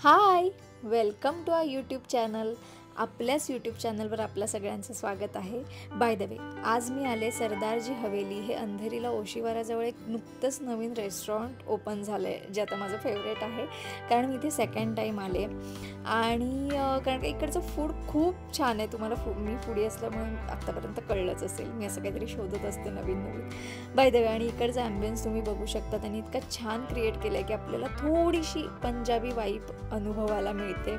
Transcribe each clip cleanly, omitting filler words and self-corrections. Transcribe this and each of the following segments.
High, welcome to our YouTube channel. आपल्याच YouTube चॅनलवर आपल्या सगळ्यांचं स्वागत आहे. बाय द वे, आज मी आले सरदारजी हवेली. हे अंधेरीला ओशीवाराजवळ एक नुकतंच नवीन रेस्टॉरंट ओपन झालं आहे, जे आता माझं फेवरेट आहे, कारण मी इथे सेकंड टाईम आले. आणि कारण इकडचं फूड खूप छान आहे. तुम्हाला मी फूडी असल्यामुळे आत्तापर्यंत कळलंच असेल, मी असं काहीतरी शोधत असते नवीन नवीन. बाय द वे, आणि इकडचं ॲम्बियन्स तुम्ही बघू शकता. त्यांनी इतकं छान क्रिएट केलं आहे की आपल्याला थोडीशी पंजाबी वाईब अनुभवायला मिळते.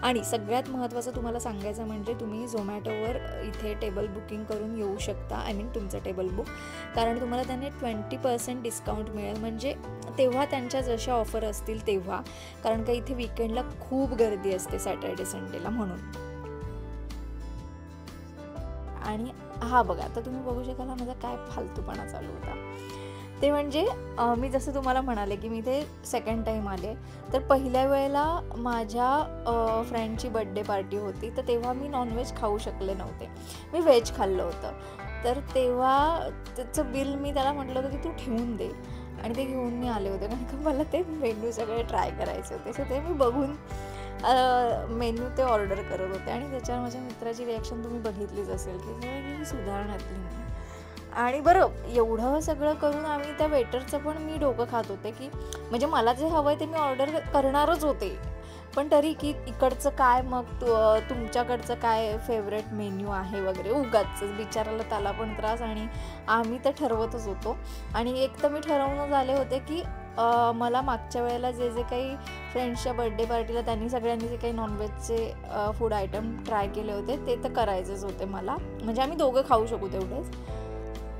आणि सगळ्यात महत्त्वाचं तुम्हाला सांगायचं म्हणजे तुम्ही झोमॅटोवर इथे टेबल बुकिंग करून येऊ शकता. तुमचं टेबल बुक, कारण तुम्हाला त्याने 20% डिस्काउंट मिळेल. म्हणजे तेव्हा त्यांच्या जशा ऑफर असतील तेव्हा, कारण का इथे विकेंडला खूप गर्दी असते सॅटर्डे संडेला म्हणून. आणि हा बघा, आता तुम्ही बघू शकाल हा माझा काय फालतूपणा चालू होता. ते म्हणजे मी जसं तुम्हाला म्हणाले की मी इथे सेकंड टाईम आले. तर पहिल्या वेळेला माझ्या फ्रेंडची बड्डे पार्टी होती, तर तेव्हा मी नॉनव्हेज खाऊ शकले नव्हते, मी व्हेज खाल्लं होतं. तर तेव्हा त्याचं बिल मी त्याला म्हटलं होतं की तू ठेवून दे, आणि ते घेऊन मी आले होते, कारण का मला ते मेन्यू सगळे ट्राय करायचे होते. सो ते मी बघून मेन्यू ते ऑर्डर करत होते. आणि त्याच्यावर माझ्या मित्राची रिॲक्शन तुम्ही बघितलीच असेल की सुधारण्यातली नाही. आणि बरं, एवढं सगळं करून आम्ही त्या वेटरचं पण मी डोकं खात होते की म्हणजे मला जे हवं आहे ते मी ऑर्डर करणारच होते, पण तरी की इकडचं काय, मग तुमच्याकडचं काय फेवरेट मेन्यू आहे वगैरे, उगाच बिचाराला त्याला पण त्रास. आणि आम्ही तर ठरवतच होतो. आणि एक तर मी ठरवून झाले होते की मला मागच्या वेळेला जे जे काही फ्रेंड्सच्या बर्थडे पार्टीला त्यांनी सगळ्यांनी जे काही नॉनव्हेजचे फूड आयटम ट्राय केले होते ते तर करायचेच होते मला, म्हणजे आम्ही दोघं खाऊ शकू तेवढेच.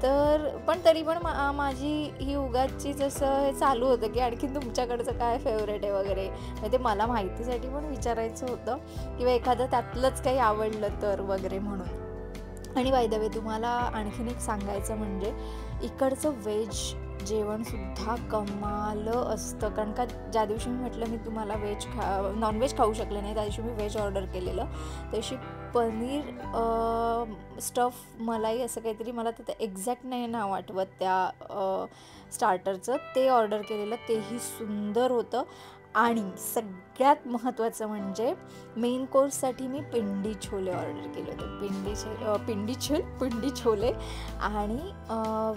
तर पण तरी पण माझी ही उगाचची जसं हे चालू होतं की आणखीन तुमच्याकडचं काय फेवरेट आहे वगैरे, म्हणजे ते मला माहितीसाठी पण विचारायचं होतं, किंवा एखादं त्यातलंच काही आवडलं तर वगैरे म्हणून. आणि बाय द वे, तुम्हाला आणखीन एक सांगायचं म्हणजे इकडचं व्हेज जेवणसुद्धा कमाल असतं. कारण का ज्या दिवशी मी म्हटलं मी तुम्हाला नॉनव्हेज खाऊ शकले नाही, त्या दिवशी मी व्हेज ऑर्डर केलेलं. त्यादिवशी पनीर स्टफ मलाई असं काहीतरी, मला तर एक्झॅक्ट नाही नाव आठवत त्या स्टार्टरचं, ते ऑर्डर केलेलं. तेही सुंदर होतं. आणि सगळ्यात महत्त्वाचं म्हणजे मेन कोर्ससाठी मी पिंडी छोले ऑर्डर केले होते. पिंडी छोले आणि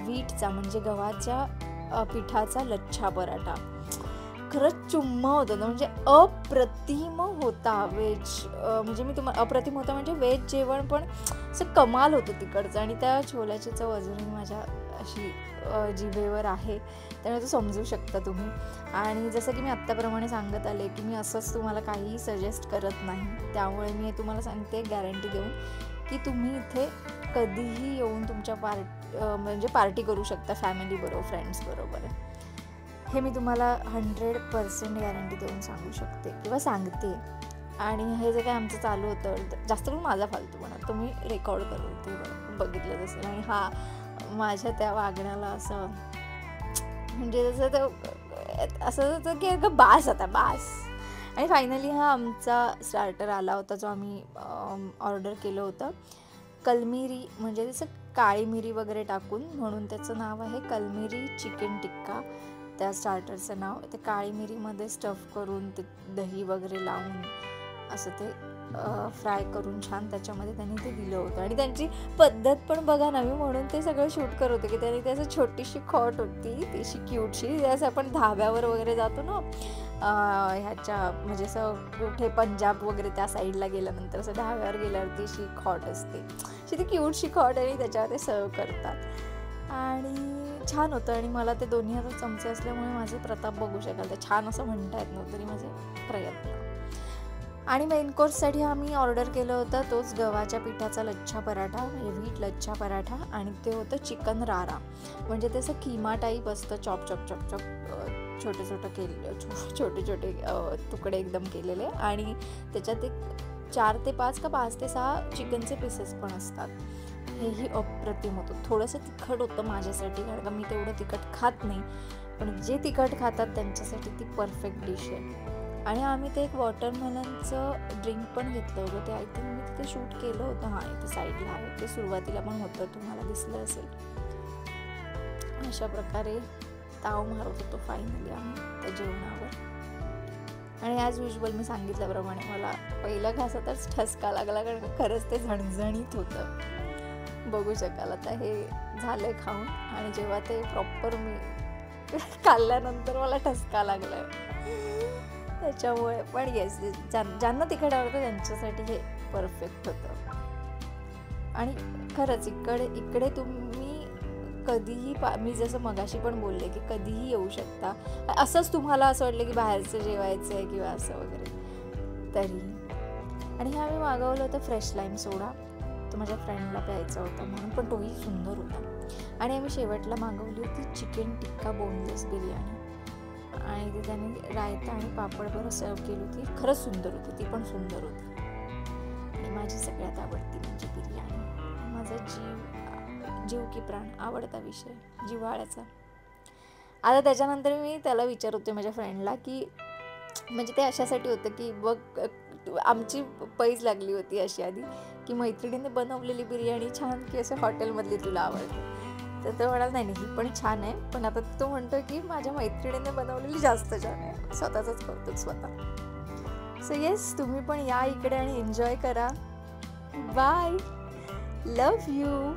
वीटचा म्हणजे गव्हाच्या पिठाचा लच्छा पराठा. खरंच चुम्मा होता तो, म्हणजे अप्रतिम होता व्हेज. म्हणजे मी तुम्हाला अप्रतिम होता म्हणजे व्हेज जेवण पण असं कमाल होतं तिकडचं. आणि त्या छोल्याची चव अजूनही माझ्या अशी जिभेवर आहे, त्यामुळे तो समजू शकता तुम्ही. आणि जसं की मी आत्ताप्रमाणे सांगत आले की मी असंच तुम्हाला काहीही सजेस्ट करत नाही, त्यामुळे मी तुम्हाला सांगते गॅरंटी देऊन की तुम्ही इथे कधीही येऊन तुमच्या म्हणजे पार्टी करू शकता फॅमिलीबरोबर, फ्रेंड्सबरोबर. हे मी तुम्हाला 100% गॅरंटी देऊन सांगू शकते किंवा सांगते. आणि हे जे काय आमचं चालू होतं, जास्त करून माझा फालतूपणा तुम्ही रेकॉर्ड करून बघितलं असेल. आणि हा माझ्या त्या वागण्याला असं म्हणजे असं होतं की बास आता बास. आणि फायनली हा आमचा स्टार्टर आला होता, जो आम्ही ऑर्डर केलं होतं. कलमिरी, म्हणजे जसं काळी मिरी वगैरे टाकून, म्हणून त्याचं नाव आहे कलमिरी चिकन टिक्का. त्या स्टार्टरचं नाव. ते काळी मिरीमध्ये स्टफ करून ते दही वगैरे लावून असं ते फ्राय करून छान त्याच्यामध्ये त्यांनी ते दिलं होतं. आणि त्यांची पद्धत पण बघा ना, मी म्हणून ते सगळं शूट करत होते की त्यांनी त्याचं छोटीशी खॉट होती, तीशी क्यूटशी, जसं आपण धाब्यावर वगैरे जातो ना ह्याच्या, म्हणजे असं कुठे पंजाब वगैरे त्या साईडला गेल्यानंतर असं धाब्यावर गेल्यावरती अशी खॉट असते, अशी ती क्यूटशी खॉट, आणि त्याच्यावर ते सर्व करतात. आणि छान होतं. आणि मला ते दोन्ही हातात चमचे असल्यामुळे माझे प्रताप बघू शकाल, ते छान असं म्हणता येत नव्हतं तरी माझे प्रयत्न. आणि मेन कोर्ससाठी आम्ही ऑर्डर केलं होतं तोच गव्हाच्या पिठाचा लच्छा पराठा, म्हणजे व्हीट लच्छा पराठा. आणि ते होतं चिकन रारा, म्हणजे ते असं किमा टाईप असतं, चॉप छोटे छोटे तुकडे एकदम केलेले. आणि त्याच्यात एक 4 ते 5 का 5 ते 6 चिकनचे पीसेस पण असतात. हेही अप्रतिम होतं. थोडंसं तिखट होतं माझ्यासाठी, कारण का मी तेवढं तिखट खात नाही, पण जे तिखट खातात त्यांच्यासाठी ती परफेक्ट डिश आहे. आणि आम्ही ते एक वॉटरमेलनचं ड्रिंक पण घेतलं होतं, ते आय थिंक मी तिथे शूट केलं होतं. हां, इथे साईडला आहे, ते सुरुवातीला पण होतं, तुम्हाला दिसलं असेल. अशा प्रकारे ताव मारत होतो फायनली आम्ही त्या जेवणावर. आणि ॲज युजल मी सांगितल्याप्रमाणे मला पहिल्या घासातच ठसका लागला, कारण खरंच ते झणझणीत होतं. बघू शकाल आता हे झालंय खाऊन, आणि जेव्हा ते प्रॉपर मी खाल्ल्यानंतर मला ठसका लागलाय त्याच्यामुळे. पण येस, ज्यांना तिखट आवडतं त्यांच्यासाठी हे परफेक्ट होतं. आणि खरंच इकडे तुम्ही कधीही मी जसं मगाशी पण बोलले की कधीही येऊ शकता. असंच तुम्हाला असं वाटलं की बाहेरचं जेवायचं आहे किंवा असं वगैरे तरी. आणि हे आम्ही मागवलं होतं फ्रेश लाईम सोडा, तो माझ्या फ्रेंडला प्यायचा होता म्हणून, पण तोही सुंदर होता. आणि आम्ही शेवटला मागवली होती चिकन टिक्का बोनलेस बिर्याणी, आणि ती त्याने रायता आणि पापड बरोबर सर्व केली होती. खरंच सुंदर होती, ती पण सुंदर होती. आणि माझी सगळ्यात आवडती म्हणजे बिर्याणी, माझा जीव की प्राण, आवडता विषय जिव्हाळ्याचा. आता त्याच्यानंतर मी त्याला विचारत होते माझ्या फ्रेंडला की म्हणजे ते अशासाठी होतं की बघ, आमची पैज लागली होती अशी आधी की मैत्रिणीने बनवलेली बिर्याणी छान की असं हॉटेलमधली तुला आवडते. तर तो म्हणाला नाही ही पण छान आहे, पण आता तो म्हणतो की माझ्या मैत्रिणीने बनवलेली जास्त छान आहे, स्वतःच करतो स्वतः. सो येस, तुम्ही पण या इकडे आणि एन्जॉय करा. Bye, love you.